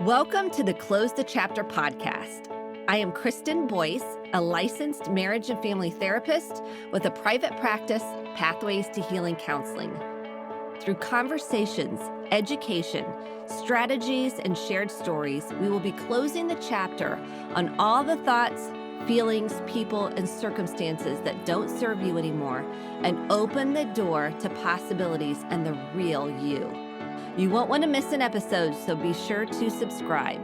Welcome to the Close the Chapter podcast. I am Kristen Boyce, a licensed marriage and family therapist with a private practice, Pathways to Healing Counseling. Through conversations, education, strategies, and shared stories, we will be closing the chapter on all the thoughts, feelings, people, and circumstances that don't serve you anymore and open the door to possibilities and the real you. You won't want to miss an episode, so be sure to subscribe.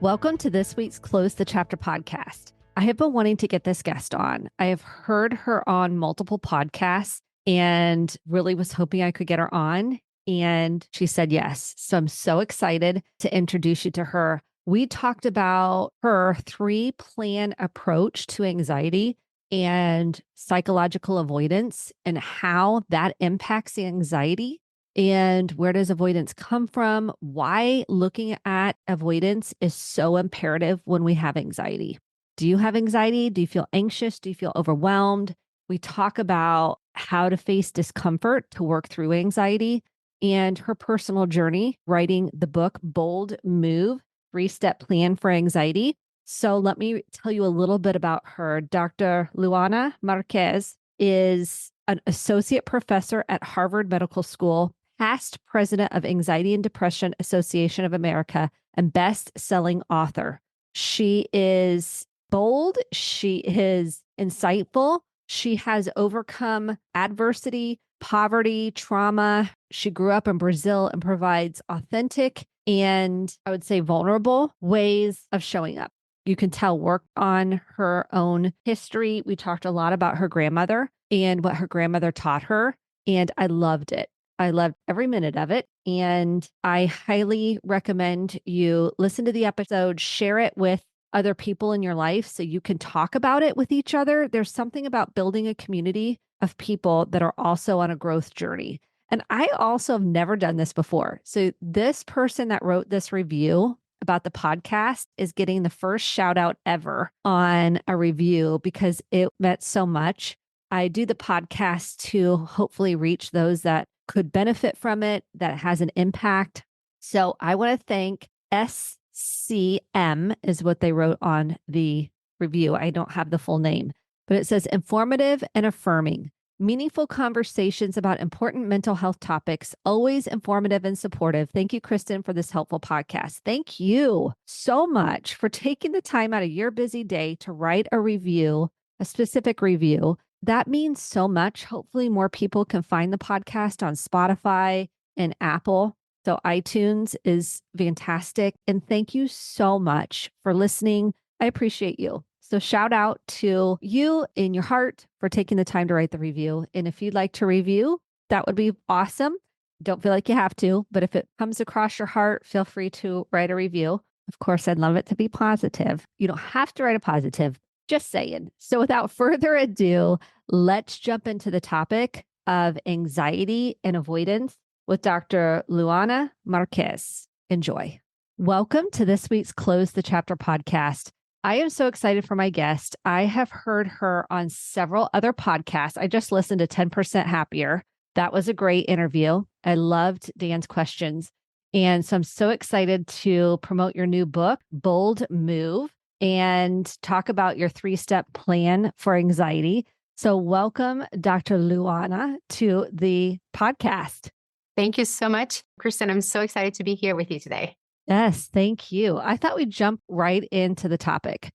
Welcome to this week's Close the Chapter podcast. I have been wanting to get this guest on. I have heard her on multiple podcasts and really was hoping I could get her on. And she said yes. So I'm so excited to introduce you to her. We talked about her 3-plan approach to anxiety and psychological avoidance and how that impacts the anxiety and where does avoidance come from, why looking at avoidance is so imperative when we have anxiety. Do you have anxiety? Do you feel anxious? Do you feel overwhelmed? We talk about how to face discomfort to work through anxiety and her personal journey writing the book, Bold Move, 3-Step Plan for Anxiety. So let me tell you a little bit about her. Dr. Luana Marques is an associate professor at Harvard Medical School, past president of Anxiety and Depression Association of America, and best-selling author. She is bold. She is insightful. She has overcome adversity, poverty, trauma. She grew up in Brazil and provides authentic and I would say vulnerable ways of showing up. You can tell worked on her own history. We talked a lot about her grandmother and what her grandmother taught her. And I loved it. I loved every minute of it. And I highly recommend you listen to the episode, share it with other people in your life so you can talk about it with each other. There's something about building a community of people that are also on a growth journey. And I also have never done this before. So this person that wrote this review about the podcast is getting the first shout out ever on a review because it meant so much. I do the podcast to hopefully reach those that could benefit from it, that has an impact. So I want to thank SCM is what they wrote on the review. I don't have the full name, but it says informative and affirming. Meaningful conversations about important mental health topics, always informative and supportive. Thank you, Kristen, for this helpful podcast. Thank you so much for taking the time out of your busy day to write a review, a specific review. That means so much. Hopefully more people can find the podcast on Spotify and Apple. So iTunes is fantastic. And thank you so much for listening. I appreciate you. So shout out to you in your heart for taking the time to write the review. And if you'd like to review, that would be awesome. Don't feel like you have to, but if it comes across your heart, feel free to write a review. Of course, I'd love it to be positive. You don't have to write a positive, just saying. So without further ado, let's jump into the topic of anxiety and avoidance with Dr. Luana Marques. Enjoy. Welcome to this week's Close the Chapter podcast. I am so excited for my guest. I have heard her on several other podcasts. I just listened to 10% Happier. That was a great interview. I loved Dan's questions. And so I'm so excited to promote your new book, Bold Move, and talk about your 3-step plan for anxiety. So welcome, Dr. Luana, to the podcast. Thank you so much, Kristen. I'm so excited to be here with you today. Yes, thank you. I thought we'd jump right into the topic.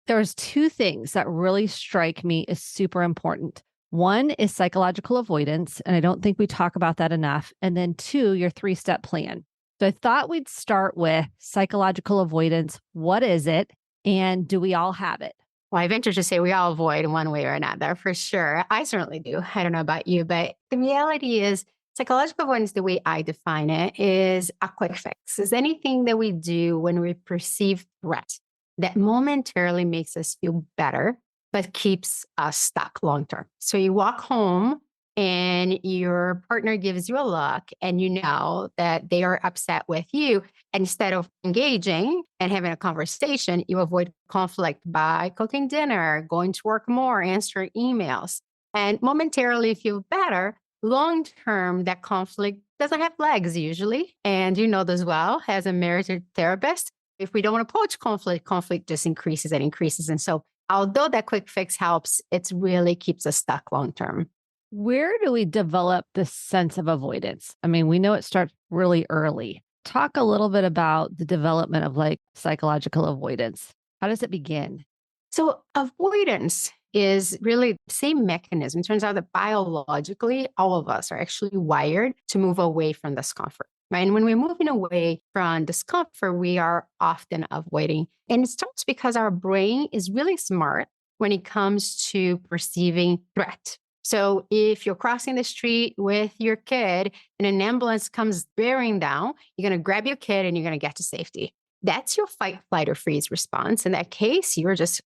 There's 2 things that really strike me as super important. One is psychological avoidance, and I don't think we talk about that enough. And then 2, your 3-step plan. So I thought we'd start with psychological avoidance. What is it? And do we all have it? Well, I venture to say we all avoid in one way or another, for sure. I certainly do. I don't know about you, but the reality is psychological avoidance, the way I define it, is a quick fix. Is anything that we do when we perceive threat that momentarily makes us feel better, but keeps us stuck long term. So you walk home and your partner gives you a look and you know that they are upset with you. Instead of engaging and having a conversation, you avoid conflict by cooking dinner, going to work more, answering emails, and momentarily feel better. Long term, that conflict doesn't have legs usually. And you know this well as a marriage therapist. If we don't approach conflict, conflict just increases and increases. And so, although that quick fix helps, it really keeps us stuck long term. Where do we develop this sense of avoidance? I mean, we know it starts really early. Talk a little bit about the development of like psychological avoidance. How does it begin? So, avoidance is really the same mechanism. It turns out that biologically, all of us are actually wired to move away from discomfort. Right? And when we're moving away from discomfort, we are often avoiding. And it starts because our brain is really smart when it comes to perceiving threat. So if you're crossing the street with your kid and an ambulance comes bearing down, you're going to grab your kid and you're going to get to safety. That's your fight, flight, or freeze response. In that case, you're just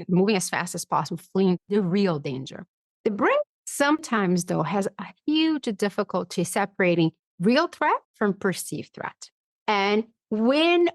moving as fast as possible, fleeing the real danger. The brain sometimes, though, has a huge difficulty separating real threat from perceived threat. And when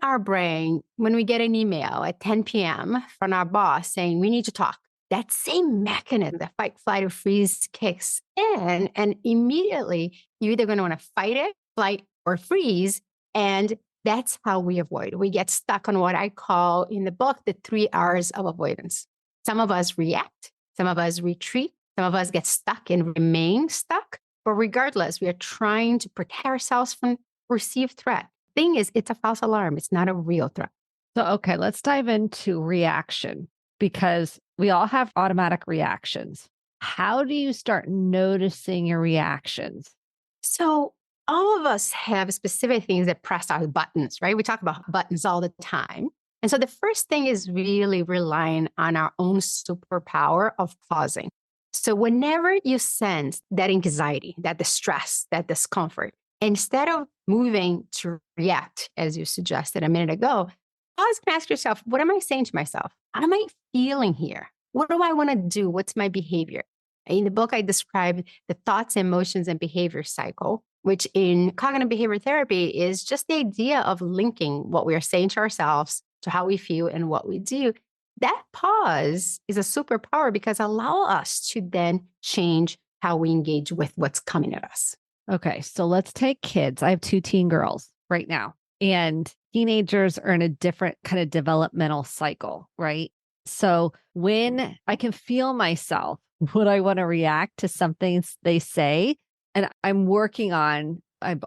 we get an email at 10 p.m. from our boss saying we need to talk, that same mechanism, the fight, flight, or freeze kicks in, and immediately you're either going to want to fight it, flight, or freeze. And that's how we avoid. We get stuck on what I call in the book the 3 R's of avoidance. Some of us react, some of us retreat, some of us get stuck and remain stuck. But regardless, we are trying to protect ourselves from perceived threat. Thing is, it's a false alarm. It's not a real threat. So, okay, let's dive into reaction because we all have automatic reactions. How do you start noticing your reactions? So all of us have specific things that press our buttons, right? We talk about buttons all the time. And so the first thing is really relying on our own superpower of pausing. So whenever you sense that anxiety, that distress, that discomfort, instead of moving to react, as you suggested a minute ago, pause and ask yourself, what am I saying to myself? How am I feeling here? What do I want to do? What's my behavior? In the book, I describe the thoughts, emotions, and behavior cycle, which in cognitive behavior therapy is just the idea of linking what we are saying to ourselves to how we feel and what we do. That pause is a superpower because allow us to then change how we engage with what's coming at us. Okay, so let's take kids. I have 2 teen girls right now, and teenagers are in a different kind of developmental cycle, right? So when I can feel myself, would I want to react to something they say? And I've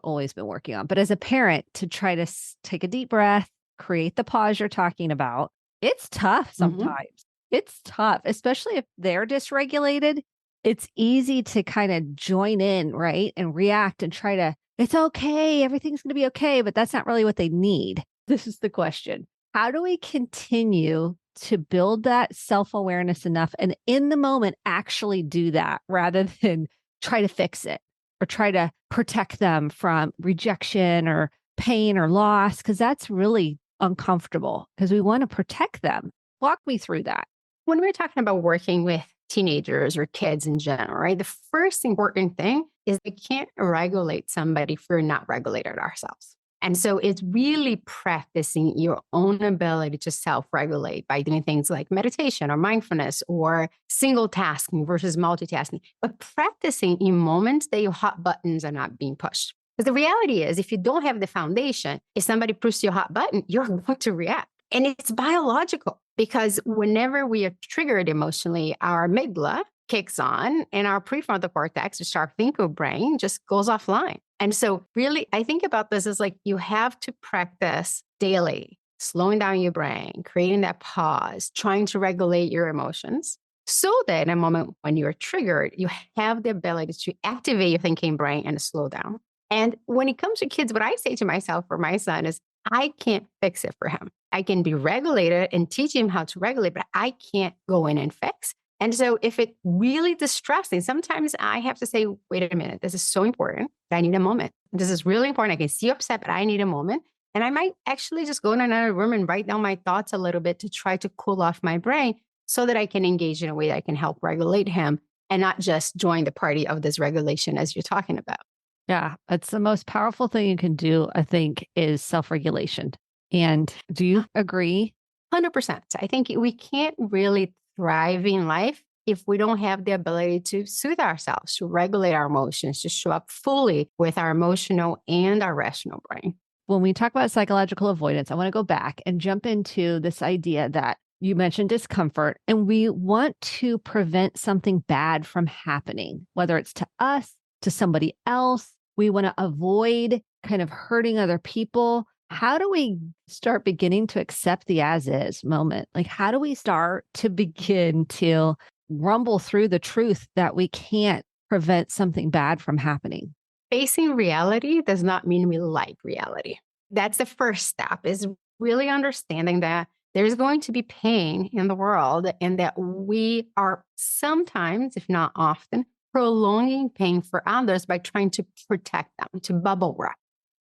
always been working on, but as a parent, to try to take a deep breath, create the pause you're talking about. It's tough Mhm. sometimes. It's tough, especially if they're dysregulated. It's easy to kind of join in, right? And react and try to, it's okay. Everything's going to be okay. But that's not really what they need. This is the question. How do we continue to build that self awareness enough and in the moment actually do that rather than try to fix it or try to protect them from rejection or pain or loss? Because that's really uncomfortable because we want to protect them. Walk me through that. When we're talking about working with teenagers or kids in general, right, the first important thing is we can't regulate somebody if we're not regulated ourselves. And so it's really practicing your own ability to self regulate by doing things like meditation or mindfulness or single tasking versus multitasking, but practicing in moments that your hot buttons are not being pushed. Because the reality is, if you don't have the foundation, if somebody pushes your hot button, you're going to react. And it's biological because whenever we are triggered emotionally, our amygdala kicks on and our prefrontal cortex, the sharp thinker brain, just goes offline. And so really, I think about this as like you have to practice daily, slowing down your brain, creating that pause, trying to regulate your emotions so that in a moment when you're triggered, you have the ability to activate your thinking brain and slow down. And when it comes to kids, what I say to myself for my son is, I can't fix it for him. I can be regulated and teach him how to regulate, but I can't go in and fix. And so if it's really distressing, sometimes I have to say, wait a minute, this is so important. I need a moment. This is really important. I can see you upset, but I need a moment. And I might actually just go in another room and write down my thoughts a little bit to try to cool off my brain so that I can engage in a way that I can help regulate him and not just join the party of this regulation as you're talking about. Yeah, it's the most powerful thing you can do, I think, is self regulation. And do you agree? 100%. I think we can't really thrive in life if we don't have the ability to soothe ourselves, to regulate our emotions, to show up fully with our emotional and our rational brain. When we talk about psychological avoidance, I want to go back and jump into this idea that you mentioned discomfort, and we want to prevent something bad from happening, whether it's to us, to somebody else. We want to avoid kind of hurting other people. How do we start beginning to accept the as is moment? Like, how do we start to begin to rumble through the truth that we can't prevent something bad from happening? Facing reality does not mean we like reality. That's the first step, is really understanding that there's going to be pain in the world and that we are sometimes, if not often, prolonging pain for others by trying to protect them, to bubble wrap.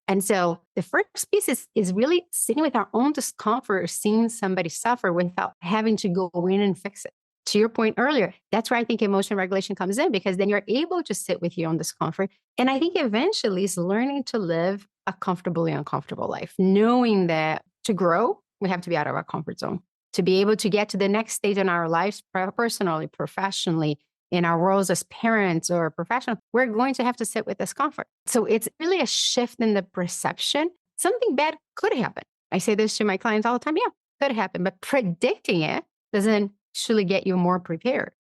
And so the first piece is really sitting with our own discomfort, seeing somebody suffer without having to go in and fix it. To your point earlier, that's where I think emotion regulation comes in, because then you're able to sit with your own discomfort. And I think eventually it's learning to live a comfortably uncomfortable life, knowing that to grow, we have to be out of our comfort zone. To be able to get to the next stage in our lives, personally, professionally, in our roles as parents or professionals, we're going to have to sit with discomfort. So it's really a shift in the perception. Something bad could happen. I say this to my clients all the time. Yeah, could happen, but predicting it doesn't actually get you more prepared.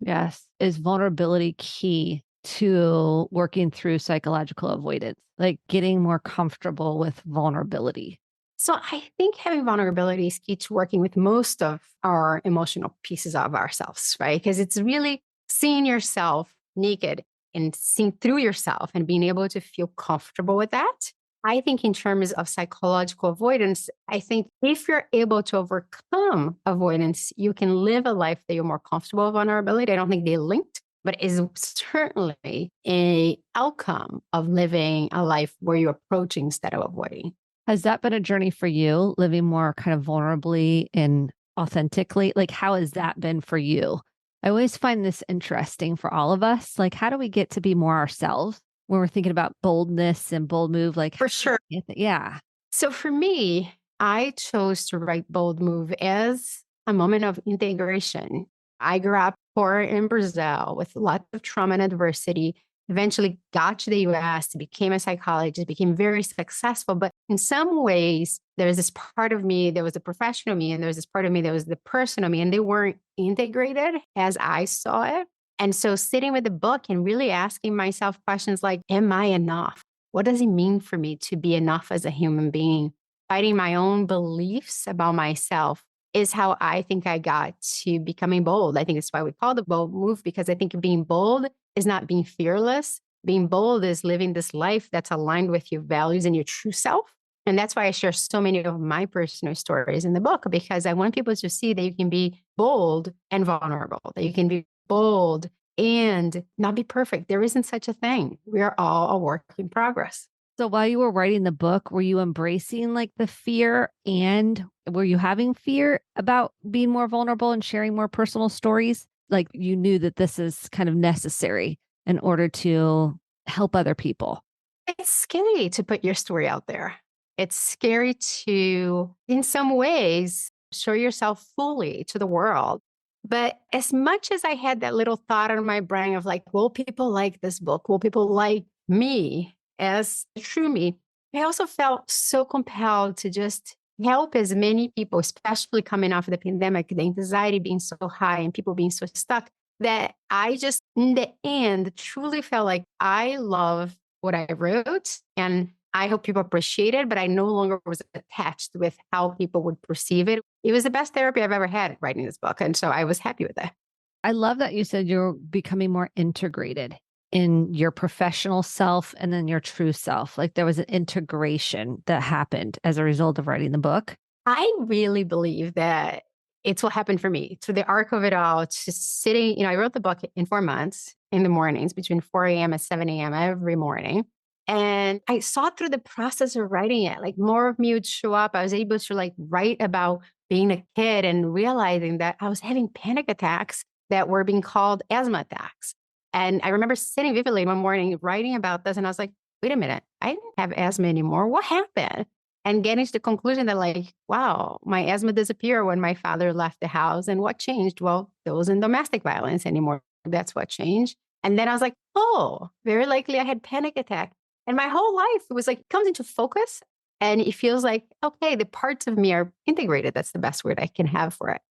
Yes. Is vulnerability key to working through psychological avoidance, like getting more comfortable with vulnerability? So I think having vulnerability is key to working with most of our emotional pieces of ourselves, right? Because it's really seeing yourself naked and seeing through yourself and being able to feel comfortable with that. I think in terms of psychological avoidance, I think if you're able to overcome avoidance, you can live a life that you're more comfortable with vulnerability. I don't think they're linked, but is certainly a outcome of living a life where you're approaching instead of avoiding. Has that been a journey for you, living more kind of vulnerably and authentically? Like, how has that been for you? I always find this interesting for all of us. Like, how do we get to be more ourselves when we're thinking about boldness and bold move? Like, For sure. yeah. So for me, I chose to write Bold Move as a moment of integration. I grew up poor in Brazil with lots of trauma and adversity, eventually got to the US, became a psychologist, became very successful. But in some ways, there was this part of me, there was a professional me, and there was this part of me that was the personal me, and they weren't integrated as I saw it. And so sitting with the book and really asking myself questions like, am I enough? What does it mean for me to be enough as a human being? Fighting my own beliefs about myself is how I think I got to becoming bold. I think it's why we call the bold move, because I think being bold is not being fearless. Being bold is living this life that's aligned with your values and your true self. And that's why I share so many of my personal stories in the book, because I want people to see that you can be bold and vulnerable, that you can be bold and not be perfect. There isn't such a thing. We are all a work in progress. So while you were writing the book, were you embracing like the fear, and were you having fear about being more vulnerable and sharing more personal stories? Like you knew that this is kind of necessary in order to help other people. It's scary to put your story out there. It's scary to, in some ways, show yourself fully to the world. But as much as I had that little thought in my brain of like, will people like this book? Will people like me as the true me? I also felt so compelled to just help as many people, especially coming off of the pandemic, the anxiety being so high and people being so stuck, that I just, in the end, truly felt like I love what I wrote. And I hope people appreciate it, but I no longer was attached with how people would perceive it. It was the best therapy I've ever had writing this book. And so I was happy with that. I love that you said you're becoming more integrated in your professional self and then your true self. Like there was an integration that happened as a result of writing the book. I really believe that it's what happened for me through the arc of it all, just sitting, I wrote the book in 4 months in the mornings between 4 a.m. and 7 a.m. every morning. And I saw through the process of writing it, like more of me would show up. I was able to like write about being a kid and realizing that I was having panic attacks that were being called asthma attacks. And I remember sitting vividly one morning writing about this, and I was like, wait a minute, I didn't have asthma anymore. What happened? and getting to the conclusion that like, wow, my asthma disappeared when my father left the house. And what changed? Well, there wasn't domestic violence anymore. That's what changed. And then I was like, oh, very likely I had panic attack. And my whole life it was like, it comes into focus and it feels like, okay, the parts of me are integrated. That's the best word I can have for it.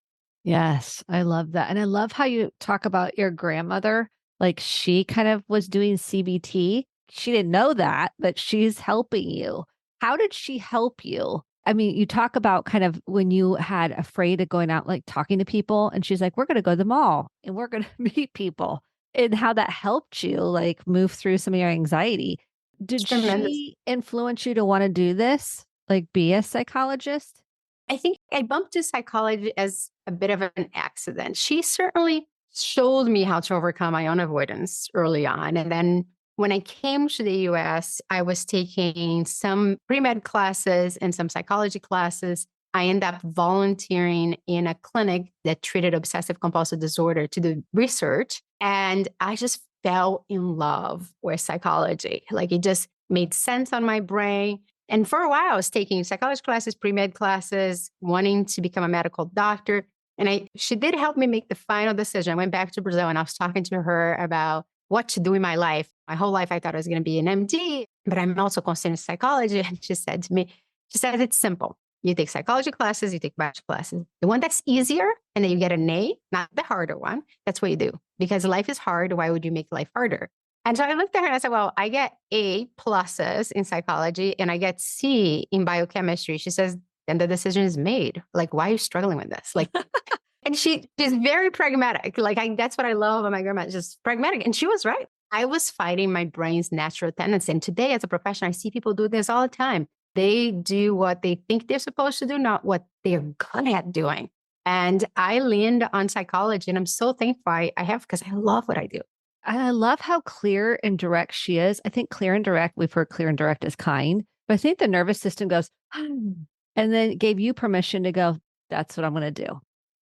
Yes, I love that. And I love how you talk about your grandmother. Like she kind of was doing CBT. She didn't know that, but she's helping you. How did she help you? I mean, you talk about kind of when you had afraid of going out, like talking to people, and she's like, we're going to go to the mall and we're going to meet people, and how that helped you like move through some of your anxiety. It's Did tremendous. she influence you to want to do this? Like be a psychologist? I think I bumped to psychology as a bit of an accident. She certainly showed me how to overcome my own avoidance early on. And then when I came to the US, I was taking some pre med classes and some psychology classes. I ended up volunteering in a clinic that treated obsessive compulsive disorder to do research. And I just fell in love with psychology. Like it just made sense on my brain. And for a while, I was taking psychology classes, pre med classes, wanting to become a medical doctor. And she did help me make the final decision. I went back to Brazil and I was talking to her about what to do in my life. My whole life, I thought I was going to be an MD, but I'm also considering psychology. And she said to me, she said, it's simple. You take psychology classes, you take biology classes. The one that's easier and then you get an A, not the harder one. That's what you do. Because life is hard. Why would you make life harder? And so I looked at her and I said, well, I get A pluses in psychology and I get C in biochemistry. She says, then the decision is made. Like, why are you struggling with this? Like, and she's very pragmatic. Like, that's what I love about my grandma, just pragmatic. And she was right. I was fighting my brain's natural tendency. And today, as a professional, I see people do this all the time. They do what they think they're supposed to do, not what they're good at doing. And I leaned on psychology and I'm so thankful I have because I love what I do. And I love how clear and direct she is. I think clear and direct, we've heard clear and direct is kind, but I think the nervous system goes, "Hmm," and then gave you permission to go, that's what I'm going to do.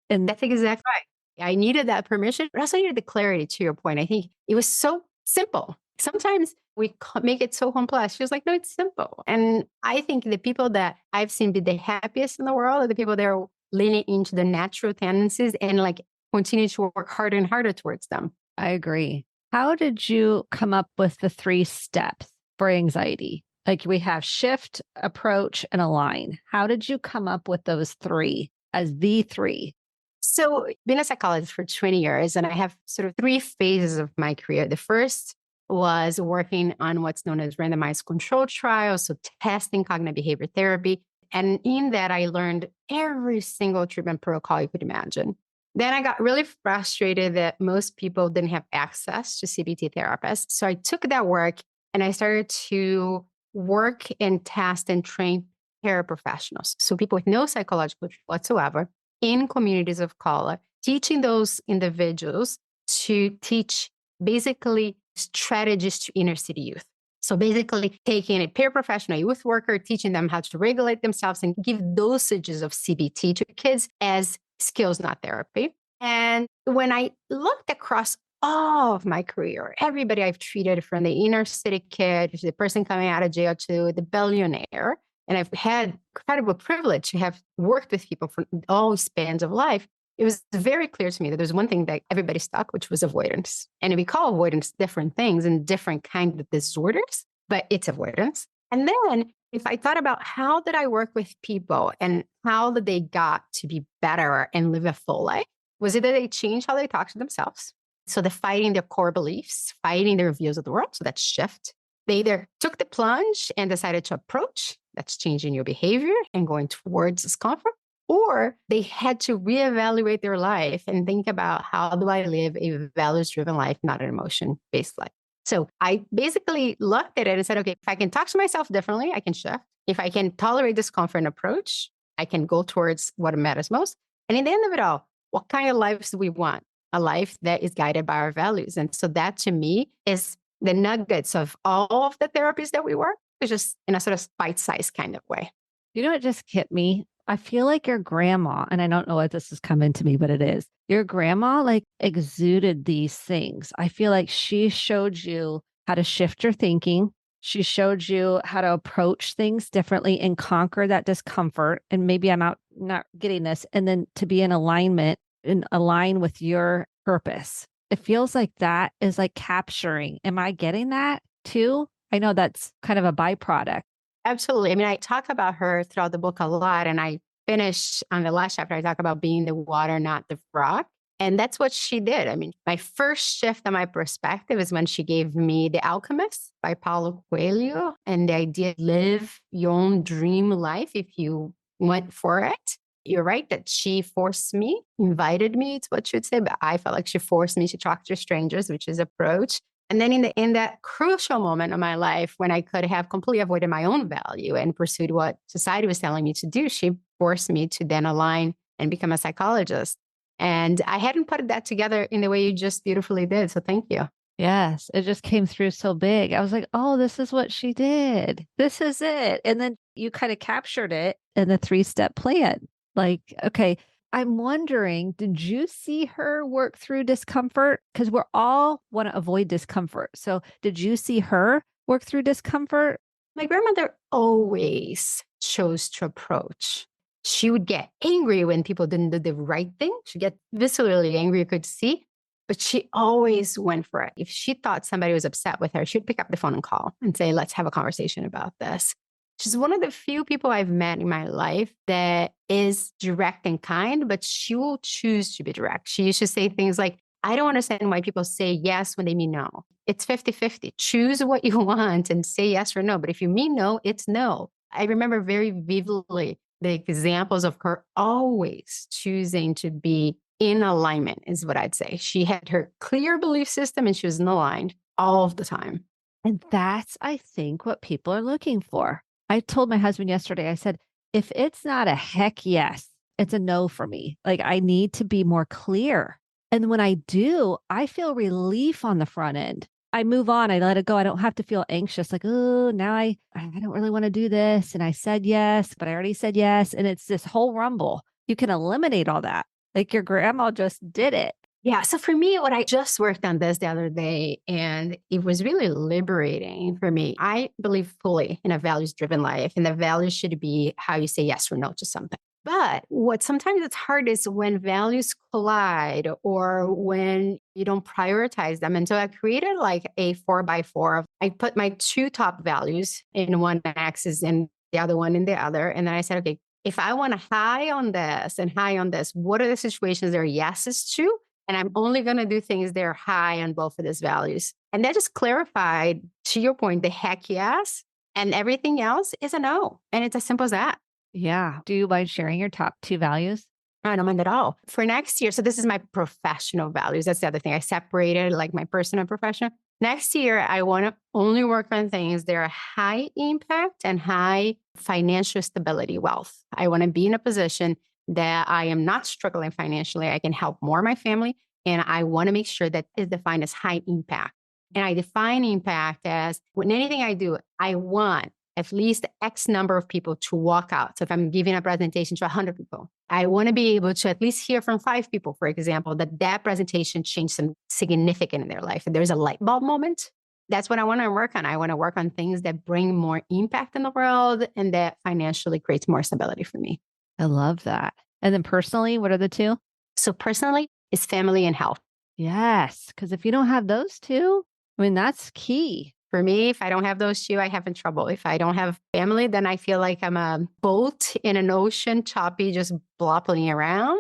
And That's exactly right. I needed that permission, but also needed the clarity to your point. I think it was so simple. Sometimes we make it so complex. She was like, no, it's simple. And I think the people that I've seen be the happiest in the world are the people that are leaning into the natural tendencies and like continue to work harder and harder towards them. I agree. How did you come up with the 3 steps for anxiety? Like we have shift, approach, and align. How did you come up with those 3 as the 3? So, been a psychologist for 20 years, and I have sort of 3 phases of my career. The first was working on what's known as randomized control trials, so testing cognitive behavior therapy. And in that, I learned every single treatment protocol you could imagine. Then I got really frustrated that most people didn't have access to CBT therapists. So I took that work and I started to work and test and train paraprofessionals. So people with no psychological whatsoever in communities of color, teaching those individuals to teach basically strategies to inner city youth. So basically taking a paraprofessional youth worker, teaching them how to regulate themselves and give dosages of CBT to kids as skills, not therapy. And when I looked across all of my career, everybody I've treated from the inner city kid to the person coming out of jail to the billionaire, and I've had incredible privilege to have worked with people from all spans of life. It was very clear to me that there's one thing that everybody stuck, which was avoidance. And we call avoidance different things and different kinds of disorders, but it's avoidance. And then if I thought about how did I work with people and how did they got to be better and live a full life, was it that they changed how they talk to themselves? So they're fighting their core beliefs, fighting their views of the world. So that's shift. They either took the plunge and decided to approach, that's changing your behavior and going towards discomfort, or they had to reevaluate their life and think about how do I live a values-driven life, not an emotion-based life. So I basically looked at it and said, okay, if I can talk to myself differently, I can shift. If I can tolerate discomfort and approach, I can go towards what matters most. And in the end of it all, what kind of lives do we want? A life that is guided by our values. And so that to me is the nuggets of all of the therapies that we work, it's just in a sort of bite-sized kind of way. You know, it just hit me. I feel like your grandma, and I don't know what this has come into me, but it is. Your grandma like exuded these things. I feel like she showed you how to shift your thinking. She showed you how to approach things differently and conquer that discomfort. And maybe I'm not getting this. And then to be in alignment and align with your purpose. It feels like that is like capturing. Am I getting that too? I know that's kind of a byproduct. Absolutely. I mean, I talk about her throughout the book a lot, and I finished on the last chapter. I talk about being the water, not the rock. And that's what she did. I mean, my first shift in my perspective is when she gave me The Alchemist by Paulo Coelho and the idea live your own dream life if you went for it. You're right that she forced me, invited me, it's what you'd say, but I felt like she forced me to talk to strangers, which is approach. And then in that crucial moment of my life when I could have completely avoided my own value and pursued what society was telling me to do, she forced me to then align and become a psychologist. And I hadn't put that together in the way you just beautifully did. So thank you. Yes, it just came through so big. I was like, oh, this is what she did. This is it. And then you kind of captured it in the three-step plan. Like, okay, I'm wondering, did you see her work through discomfort? Because we're all want to avoid discomfort. So did you see her work through discomfort? My grandmother always chose to approach. She would get angry when people didn't do the right thing. She'd get viscerally angry, you could see, but she always went for it. If she thought somebody was upset with her, she'd pick up the phone and call and say, let's have a conversation about this. She's one of the few people I've met in my life that is direct and kind, but she will choose to be direct. She used to say things like, I don't understand why people say yes when they mean no. It's 50-50. Choose what you want and say yes or no. But if you mean no, it's no. I remember very vividly the examples of her always choosing to be in alignment, is what I'd say. She had her clear belief system and she was in aligned all of the time. And that's, I think, what people are looking for. I told my husband yesterday, I said, if it's not a heck yes, it's a no for me. Like I need to be more clear. And when I do, I feel relief on the front end. I move on, I let it go. I don't have to feel anxious, like, oh, now I don't really want to do this. And I said yes, but I already said yes. And it's this whole rumble. You can eliminate all that. Like your grandma just did it. Yeah. So for me, what I just worked on this the other day, and it was really liberating for me. I believe fully in a values driven life, and the values should be how you say yes or no to something. But what sometimes it's hard is when values collide or when you don't prioritize them. And so I created like a 4x4. I put my two top values in one axis and the other one in the other. And then I said, okay, if I want to high on this and high on this, what are the situations there are yeses to? And I'm only going to do things that are high on both of these values. And that just clarified, to your point, the heck yes. And everything else is a no. And it's as simple as that. Yeah. Do you mind sharing your top two values? I don't mind at all. For next year, so this is my professional values. That's the other thing. I separated like my personal and professional. Next year, I want to only work on things that are high impact and high financial stability, wealth. I want to be in a position that I am not struggling financially. I can help more my family. And I want to make sure that is defined as high impact. And I define impact as when anything I do, I want at least X number of people to walk out. So if I'm giving a presentation to 100 people, I want to be able to at least hear from 5 people, for example, that presentation changed some significant in their life. And there's a light bulb moment. That's what I want to work on. I want to work on things that bring more impact in the world and that financially creates more stability for me. I love that. And then personally, what are the two? So personally, it's family and health. Yes. Because if you don't have those two, I mean, that's key. For me, if I don't have those two, I have in trouble. If I don't have family, then I feel like I'm a boat in an ocean, choppy, just blopping around.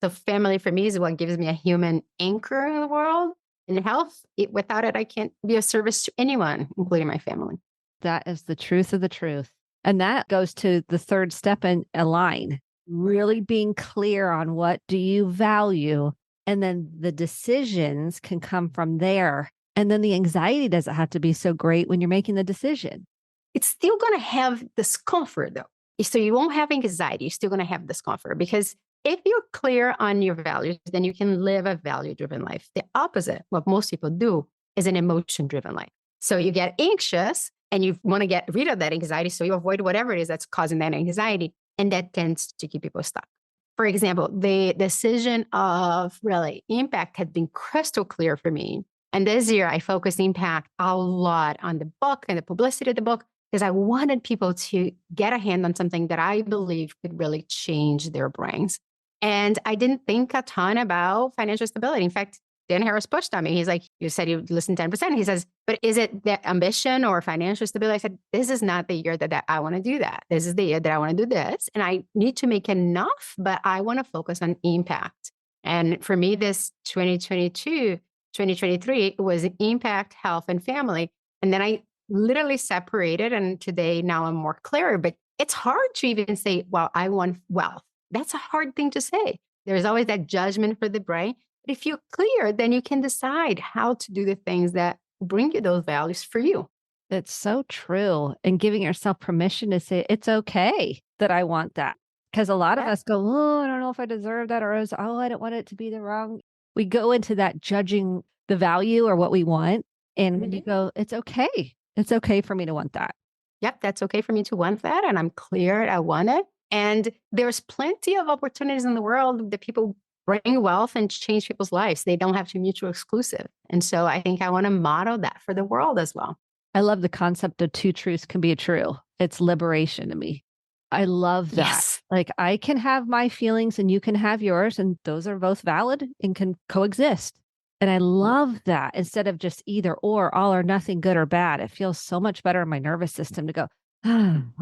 So family for me is what gives me a human anchor in the world. And health, without it, I can't be of service to anyone, including my family. That is the truth of the truth. And that goes to the third step in align, really being clear on what do you value. And then the decisions can come from there. And then the anxiety doesn't have to be so great when you're making the decision. It's still going to have discomfort, though. So you won't have anxiety. You're still going to have discomfort because if you're clear on your values, then you can live a value-driven life. The opposite, what most people do, is an emotion-driven life. So you get anxious and you want to get rid of that anxiety. So you avoid whatever it is that's causing that anxiety. And that tends to keep people stuck. For example, the decision of really impact had been crystal clear for me And this year, I focused impact a lot on the book and the publicity of the book because I wanted people to get a hand on something that I believe could really change their brains. And I didn't think a ton about financial stability. In fact, Dan Harris pushed on me. He's like, you said you listen 10%. He says, but is it the ambition or financial stability? I said, this is not the year that I want to do that. This is the year that I want to do this. And I need to make enough, but I want to focus on impact. And for me, this 2022, 2023 was impact, health, and family. And then I literally separated. And today, now I'm more clear, but it's hard to even say, well, I want wealth. That's a hard thing to say. There's always that judgment for the brain. But if you're clear, then you can decide how to do the things that bring you those values for you. It's so true. And giving yourself permission to say, it's okay that I want that. Because a lot of Yeah. us go, oh, I don't know if I deserve that. Or, oh, I don't want it to be the wrong. We go into that judging the value or what we want. And when you go, it's okay. It's okay for me to want that. Yep, that's okay for me to want that. And I'm clear I want it. And there's plenty of opportunities in the world that people bring wealth and change people's lives. They don't have to be mutually exclusive. And so I think I want to model that for the world as well. I love the concept of two truths can be true. It's liberation to me. I love that. Yes. Like I can have my feelings and you can have yours, and those are both valid and can coexist. And I love that instead of just either or, all or nothing, good or bad. It feels so much better in my nervous system to go,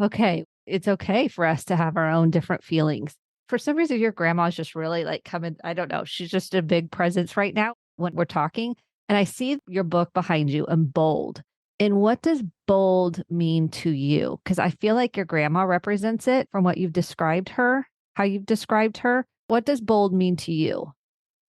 okay, it's okay for us to have our own different feelings. For some reason, your grandma's just really like coming, I don't know, she's just a big presence right now when we're talking. And I see your book behind you in bold. And what does bold mean to you? Because I feel like your grandma represents it from what you've described her, how you've described her. What does bold mean to you?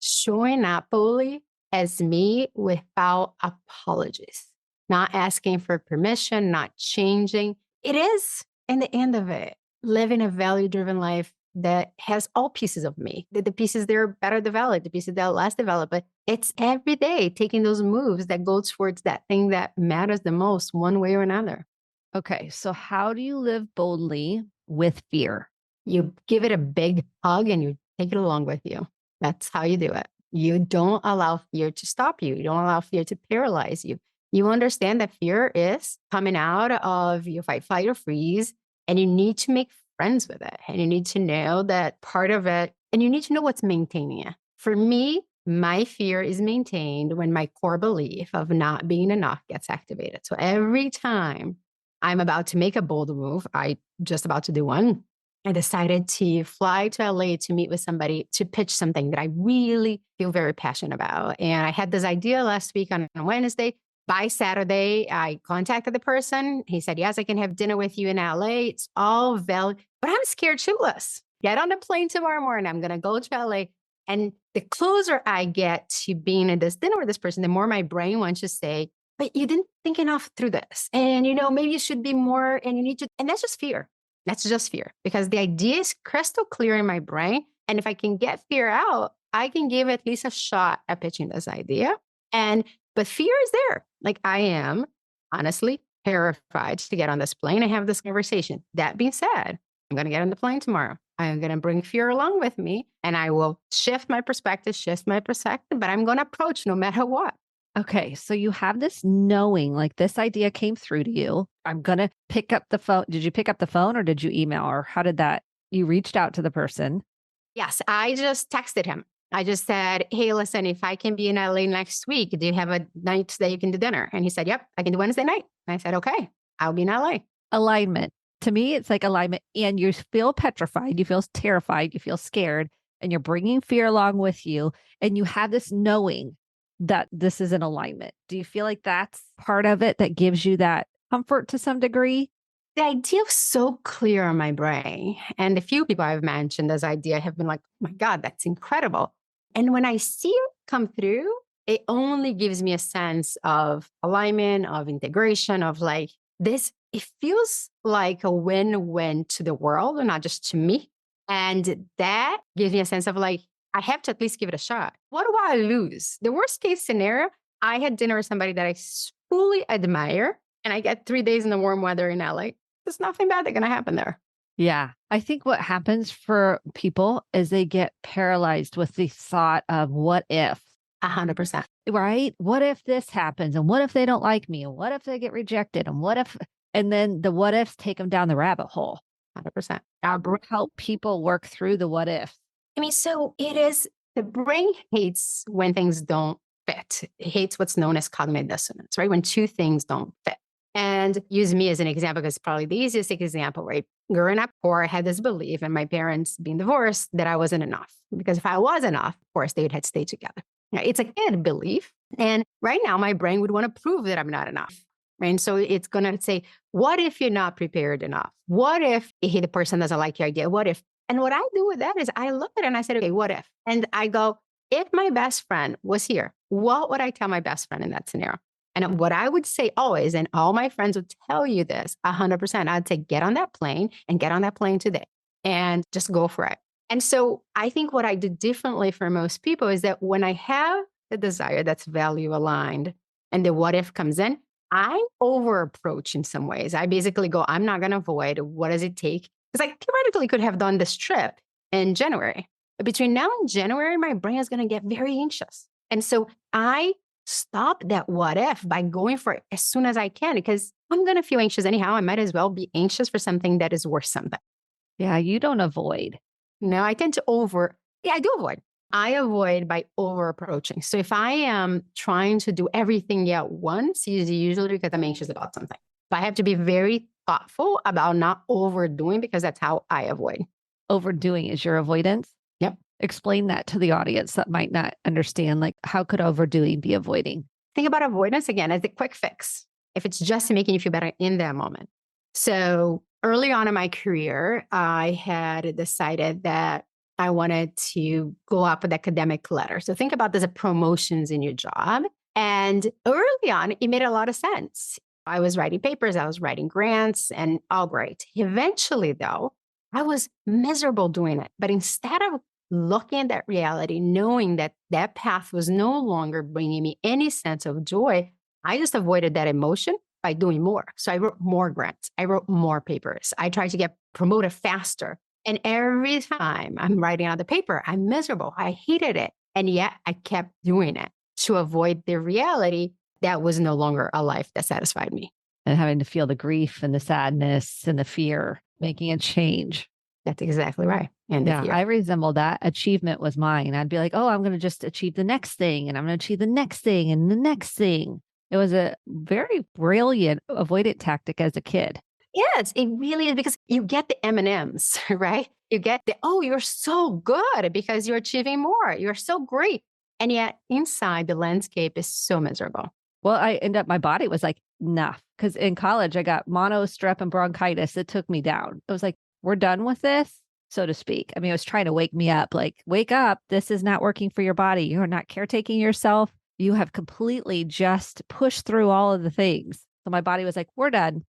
Showing up fully as me without apologies, not asking for permission, not changing. It is, in the end of it, living a value driven life that has all pieces of me. The pieces that are better developed, the pieces that are less developed, but it's every day taking those moves that go towards that thing that matters the most, one way or another. Okay, so how do you live boldly with fear? You give it a big hug and you take it along with you. That's how you do it. You don't allow fear to stop you. You don't allow fear to paralyze you. You understand that fear is coming out of your fight, flight, or freeze, and you need to make friends with it. And you need to know that part of it, and you need to know what's maintaining it. For me, my fear is maintained when my core belief of not being enough gets activated. So every time I'm about to make a bold move, I just about to do one, I decided to fly to LA to meet with somebody to pitch something that I really feel very passionate about. And I had this idea last week on Wednesday. By Saturday, I contacted the person. He said, yes, I can have dinner with you in LA. It's all valid, but I'm scared shitless. Get on the plane tomorrow morning. I'm going to go to LA. And the closer I get to being at this dinner with this person, the more my brain wants to say, but you didn't think enough through this. And, maybe you should be more, and you need to, and that's just fear. That's just fear because the idea is crystal clear in my brain. And if I can get fear out, I can give at least a shot at pitching this idea. But fear is there. Like I am honestly terrified to get on this plane and have this conversation. That being said, I'm going to get on the plane tomorrow. I'm going to bring fear along with me and I will shift my perspective, but I'm going to approach no matter what. Okay, so you have this knowing, like this idea came through to you. I'm going to pick up the phone. Did you pick up the phone or did you email or how did that? You reached out to the person. Yes, I just texted him. I just said, hey, listen, if I can be in LA next week, do you have a night that you can do dinner? And he said, yep, I can do Wednesday night. And I said, okay, I'll be in LA. Alignment. To me, it's like alignment. And you feel petrified. You feel terrified. You feel scared. And you're bringing fear along with you. And you have this knowing that this is an alignment. Do you feel like that's part of it that gives you that comfort to some degree? The idea was so clear in my brain. And a few people I've mentioned this idea have been like, oh my God, that's incredible. And when I see it come through, it only gives me a sense of alignment, of integration, of like this, it feels like a win-win to the world and not just to me. And that gives me a sense of like, I have to at least give it a shot. What do I lose? The worst case scenario, I had dinner with somebody that I fully admire and I get 3 days in the warm weather in LA. There's nothing bad that's going to happen there. Yeah. I think what happens for people is they get paralyzed with the thought of what if. 100%. right? What if this happens? And what if they don't like me? And what if they get rejected? And what if, and then the what ifs take them down the rabbit hole. 100%. Help people work through the what ifs. I mean, so it is, the brain hates when things don't fit. It hates what's known as cognitive dissonance, right? When two things don't fit. And use me as an example, because it's probably the easiest example, right? Growing up poor, I had this belief, and my parents being divorced, that I wasn't enough. Because if I was enough, of course, they would have stayed together. Now, it's a kid belief. And right now, my brain would want to prove that I'm not enough. Right? And so it's going to say, what if you're not prepared enough? What if the person doesn't like your idea? What if? And what I do with that is I look at it and I said, okay, what if? And I go, if my best friend was here, what would I tell my best friend in that scenario? And what I would say always, and all my friends would tell you this 100%, I'd say, get on that plane and get on that plane today and just go for it. And so I think what I do differently for most people is that when I have the desire that's value aligned and the what if comes in, I over approach in some ways. I basically go, I'm not going to avoid. What does it take? Because I theoretically could have done this trip in January. But between now and January, my brain is going to get very anxious. And so I stop that what if by going for it as soon as I can, because I'm going to feel anxious anyhow. I might as well be anxious for something that is worth something. Yeah, you don't avoid. No, I tend to I do avoid. I avoid by over approaching. So if I am trying to do everything at once, it's usually because I'm anxious about something. But I have to be very thoughtful about not overdoing, because that's how I avoid. Overdoing is your avoidance? Yep. Explain that to the audience that might not understand. Like, how could overdoing be avoiding? Think about avoidance again as the quick fix, if it's just making you feel better in that moment. So early on in my career, I had decided that I wanted to go up with academic ladder. So think about this as promotions in your job. And early on, it made a lot of sense. I was writing papers, I was writing grants, and all great. Eventually, though, I was miserable doing it. But instead of looking at that reality, knowing that that path was no longer bringing me any sense of joy, I just avoided that emotion by doing more. So I wrote more grants. I wrote more papers. I tried to get promoted faster. And every time I'm writing out the paper, I'm miserable. I hated it. And yet I kept doing it to avoid the reality that was no longer a life that satisfied me. And having to feel the grief and the sadness and the fear, making a change. That's exactly right. And yeah, I resemble that. Achievement was mine. I'd be like, oh, I'm going to just achieve the next thing, and I'm going to achieve the next thing and the next thing. It was a very brilliant avoidant tactic as a kid. Yes, it really is, because you get the M&Ms, right? You get the, oh, you're so good because you're achieving more. You're so great. And yet inside the landscape is so miserable. Well, my body was like, nah, because in college I got mono, strep, and bronchitis. It took me down. It was like, we're done with this, so to speak. I mean, it was trying to wake me up, like, wake up. This is not working for your body. You're not caretaking yourself. You have completely just pushed through all of the things. So my body was like, we're done.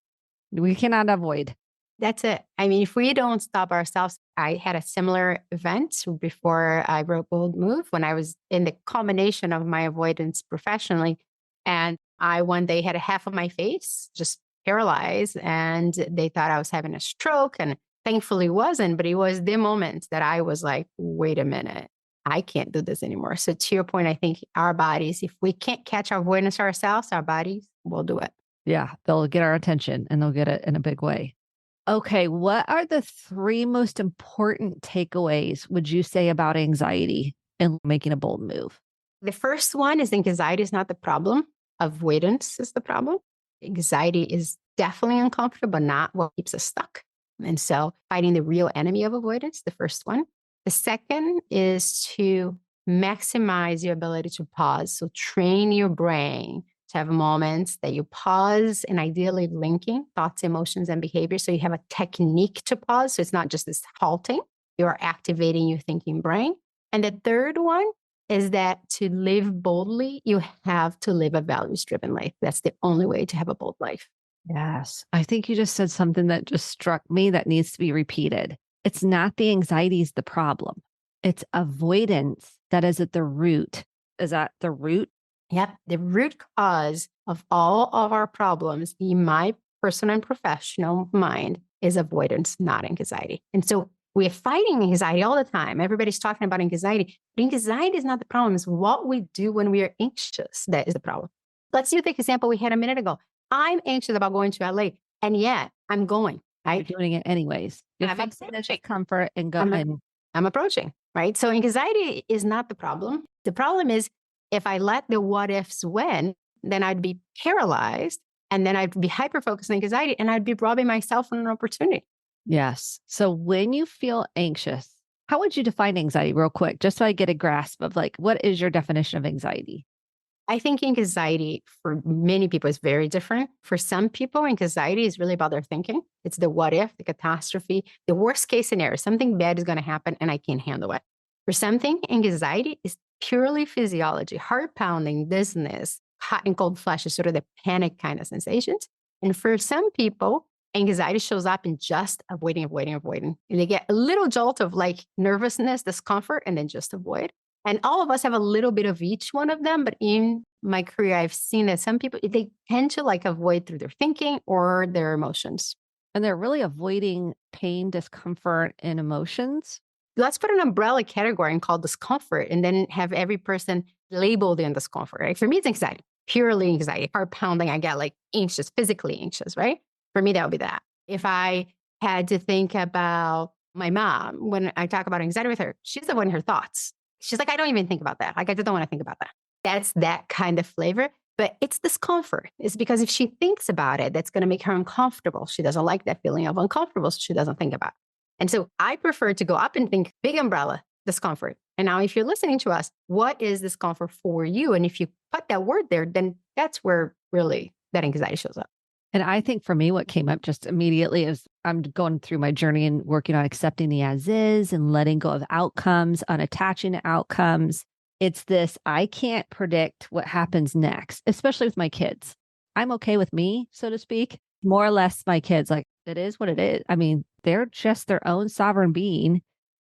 We cannot avoid. That's it. I mean, if we don't stop ourselves, I had a similar event before I wrote Bold Move, when I was in the combination of my avoidance professionally. And I one day had a half of my face just paralyzed, and they thought I was having a stroke, and thankfully wasn't, but it was the moment that I was like, wait a minute, I can't do this anymore. So to your point, I think our bodies, if we can't catch our avoidance ourselves, our bodies will do it. Yeah, they'll get our attention, and they'll get it in a big way. Okay, what are the 3 most important takeaways, would you say, about anxiety and making a bold move? The first one is anxiety is not the problem. Avoidance is the problem. Anxiety is definitely uncomfortable, but not what keeps us stuck. And so fighting the real enemy of avoidance, the first one. The second is to maximize your ability to pause. So train your brain to have moments that you pause, and ideally linking thoughts, emotions, and behavior. So you have a technique to pause. So it's not just this halting, you're activating your thinking brain. And the third one is that to live boldly, you have to live a values-driven life. That's the only way to have a bold life. Yes. I think you just said something that just struck me that needs to be repeated. It's not the anxiety is the problem. It's avoidance that is at the root. Is that the root? Yep. The root cause of all of our problems, in my personal and professional mind, is avoidance, not anxiety. And so We're fighting anxiety all the time. Everybody's talking about anxiety. But anxiety is not the problem. It's what we do when we are anxious that is the problem. Let's use the example we had a minute ago. I'm anxious about going to LA, and yet I'm going, You're right? doing it anyways. You're I'm facing the approaching. discomfort and go I'm, and I'm approaching, right? So anxiety is not the problem. The problem is if I let the what ifs win, then I'd be paralyzed, and then I'd be hyper focused on anxiety, and I'd be robbing myself from an opportunity. yes. So when you feel anxious, how would you define anxiety real quick, just so I get a grasp of like, what is your definition of anxiety? I think anxiety for many people is very different. For some people, anxiety is really about their thinking. It's the what if, the catastrophe, the worst case scenario. Something bad is going to happen and I can't handle it. For something, anxiety is purely physiology, heart pounding, dizziness, hot and cold flashes, sort of the panic kind of sensations. And for some people, anxiety shows up in just avoiding, avoiding, avoiding. And they get a little jolt of like nervousness, discomfort, and then just avoid. And all of us have a little bit of each one of them. But in my career, I've seen that some people, they tend to like avoid through their thinking or their emotions. And they're really avoiding pain, discomfort, and emotions. Let's put an umbrella category and call discomfort and then have every person labeled in discomfort, right? For me, it's anxiety, purely anxiety, heart pounding. I get like anxious, physically anxious, right? For me, that would be that. If I had to think about my mom, when I talk about anxiety with her, she's the one in her thoughts. She's like, I don't even think about that. Like, I just don't want to think about that. That's that kind of flavor, but it's discomfort. It's because if she thinks about it, that's going to make her uncomfortable. She doesn't like that feeling of uncomfortable, so she doesn't think about it. And so I prefer to go up and think big umbrella, discomfort. And now, if you're listening to us, what is discomfort for you? And if you put that word there, then that's where really that anxiety shows up. And I think for me, what came up just immediately is I'm going through my journey and working on accepting the as is and letting go of outcomes, unattaching to outcomes. It's this, I can't predict what happens next, especially with my kids. I'm okay with me, so to speak, more or less my kids, like it is what it is. I mean, they're just their own sovereign being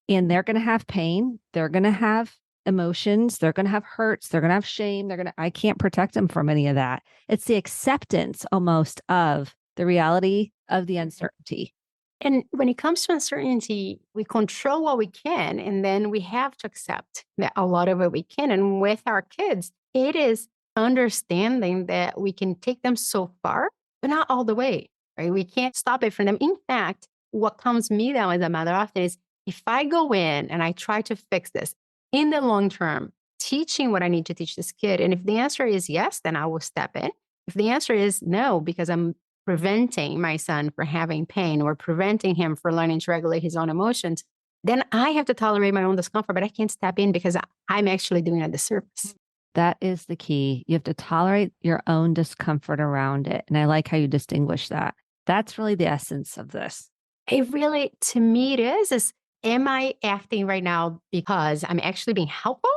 and they're going to have pain. They're going to have emotions. They're going to have hurts. They're going to have shame. I can't protect them from any of that. It's the acceptance almost of the reality of the uncertainty. And when it comes to uncertainty, we control what we can, and then we have to accept that a lot of it we can. And with our kids, it is understanding that we can take them so far, but not all the way, right? We can't stop it from them. In fact, what calms me down as a mother often is if I go in and I try to fix this in the long term, teaching what I need to teach this kid. And if the answer is yes, then I will step in. If the answer is no, because I'm preventing my son from having pain or preventing him from learning to regulate his own emotions, then I have to tolerate my own discomfort, but I can't step in because I'm actually doing a disservice. That is the key. You have to tolerate your own discomfort around it. And I like how you distinguish that. That's really the essence of this. It really, to me, it is am I acting right now because I'm actually being helpful?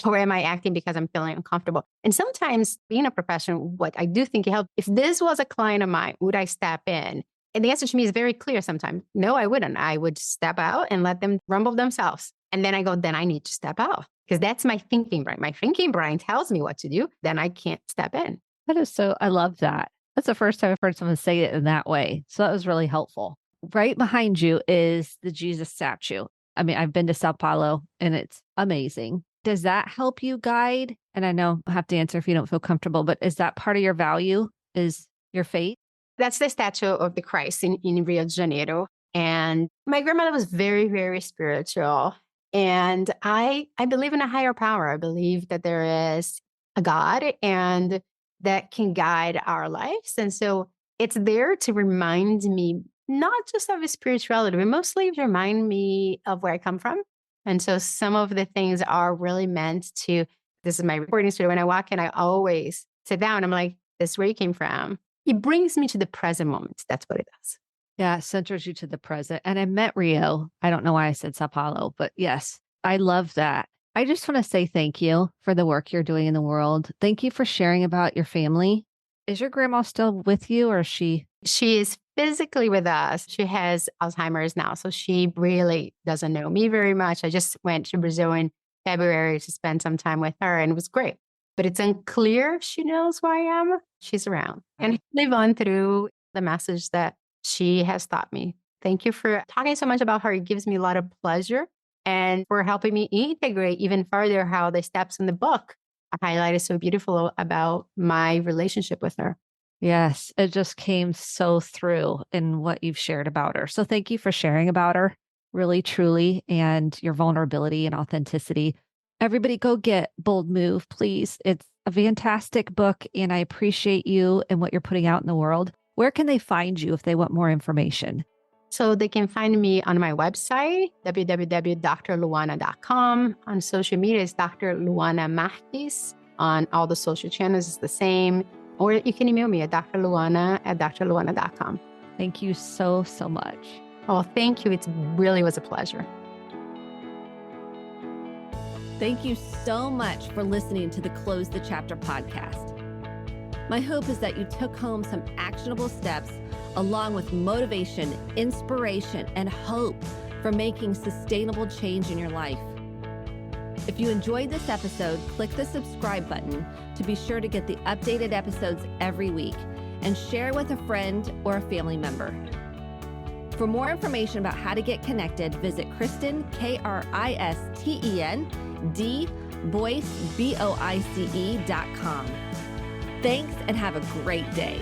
Or am I acting because I'm feeling uncomfortable? And sometimes being a professional, what I do think it helps. If this was a client of mine, would I step in? And the answer to me is very clear sometimes. No, I wouldn't. I would step out and let them rumble themselves. And then I go, then I need to step out because that's my thinking brain. My thinking brain tells me what to do. Then I can't step in. That is so, I love that. That's the first time I've heard someone say it in that way. So that was really helpful. Right behind you is the Jesus statue. I mean, I've been to Sao Paulo and it's amazing. Does that help you guide? And I know I have to answer if you don't feel comfortable, but is that part of your value? Is your faith? That's the statue of the Christ in Rio de Janeiro. And my grandmother was very, very spiritual. And I believe in a higher power. I believe that there is a God and that can guide our lives. And so it's there to remind me, not just of his spirituality, but mostly to remind me of where I come from. And so some of the things are really meant to, this is my recording studio. When I walk in, I always sit down. I'm like, this is where you came from. It brings me to the present moment. That's what it does. Yeah, it centers you to the present. And I met Rio. I don't know why I said Sao Paulo, but yes, I love that. I just want to say thank you for the work you're doing in the world. Thank you for sharing about your family. Is your grandma still with you or is she? She is physically with us. She has Alzheimer's now, so she really doesn't know me very much. I just went to Brazil in February to spend some time with her, and it was great. But it's unclear if she knows who I am. She's around and live on through the message that she has taught me. Thank you for talking so much about her. It gives me a lot of pleasure and for helping me integrate even further how the steps in the book are highlighted so beautiful about my relationship with her. Yes, it just came so through in what you've shared about her. So thank you for sharing about her, really, truly, and your vulnerability and authenticity. Everybody go get Bold Move, please. It's a fantastic book, and I appreciate you and what you're putting out in the world. Where can they find you if they want more information? So they can find me on my website, www.drluana.com. On social media, it's Dr. Luana Marques. On all the social channels, it's the same. Or you can email me at drluana@drluana.com. Thank you so, so much. Oh, thank you. It really was a pleasure. Thank you so much for listening to the Close the Chapter podcast. My hope is that you took home some actionable steps along with motivation, inspiration, and hope for making sustainable change in your life. If you enjoyed this episode, click the subscribe button to be sure to get the updated episodes every week and share with a friend or a family member. For more information about how to get connected, visit Kristen, Kristen, Voice, Voice.com. Thanks and have a great day.